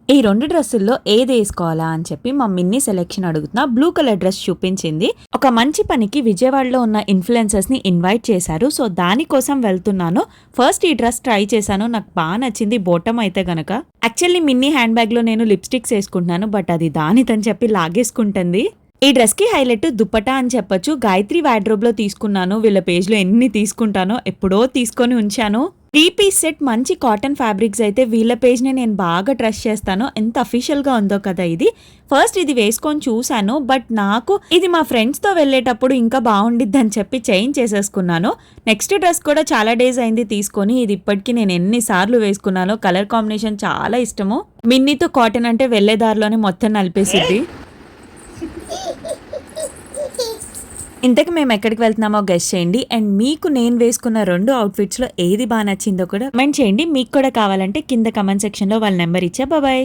ఈ 2 డ్రెస్సుల్లో ఏది ఏసుకోవాలా అని చెప్పి మా మిన్ని సెలెక్షన్ అడుగుతున్నా. బ్లూ కలర్ డ్రెస్ చూపించింది. ఒక మంచి పనికి విజయవాడలో ఉన్న ఇన్‌ఫ్లుయెన్సర్స్‌ని ఇన్వైట్ చేశారు. సో, దానికోసం వెళ్తున్నాను. ఫస్ట్ ఈ డ్రెస్ ట్రై చేశాను. నాకు నచ్చింది బాటమ్ అయితే గనక. యాక్చువల్లీ మిన్ని హ్యాండ్ బ్యాగ్‌లో నేను లిప్‌స్టిక్స్ ఏసుకుంటున్నాను. బట్ అది దానిదని చెప్పి లాగేసుకుంటుంది. ఈ డ్రెస్‌కి హైలైట్ దుపట్టా అని చెప్పొచ్చు. గాయత్రి వార్డ్‌రోబ్‌లో తీసుకున్నాను. వీళ్ళ పేజ్‌లో ఎన్ని తీసుకుంటానో ఎప్పుడో తీసుకొని ఉంచాను. 3 పీస్ సెట్ మంచి కాటన్ ఫ్యాబ్రిక్స్ అయితే వీళ్ళ పేజ్‌ని నేను బాగా ట్రస్ట్ చేస్తాను. ఎంత అఫీషియల్‌గా ఉందో కదా ఇది. ఫస్ట్ ఇది వేసుకొని చూశాను. బట్ నాకు ఇది మా ఫ్రెండ్స్‌తో వెళ్ళేటప్పుడు ఇంకా బావుండిద్దని చెప్పి చేంజ్ చేసేసుకున్నాను. నెక్స్ట్ డ్రెస్ కూడా చాలా డేస్ అయింది తీసుకొని. ఇది ఇప్పటికి నేను ఎన్ని సార్లు వేసుకున్నానో. కలర్ కాంబినేషన్ చాలా ఇష్టము. మిన్నీతో కాటన్ అంటే వెళ్ళే దారిలోనే మొత్తం నలిపేసిద్ది. ఇంతకు మేము ఎక్కడికి వెళ్తున్నామో గెస్ చేయండి. అండ్ మీకు నేను వేసుకున్న 2 అవుట్‌ఫిట్స్‌లో ఏది నచ్చిందో కూడా కమెంట్ చేయండి. మీకు కూడా కావాలంటే కింద కమెంట్ సెక్షన్‌లో వాళ్ళ నెంబర్ ఇచ్చా. బాయ్.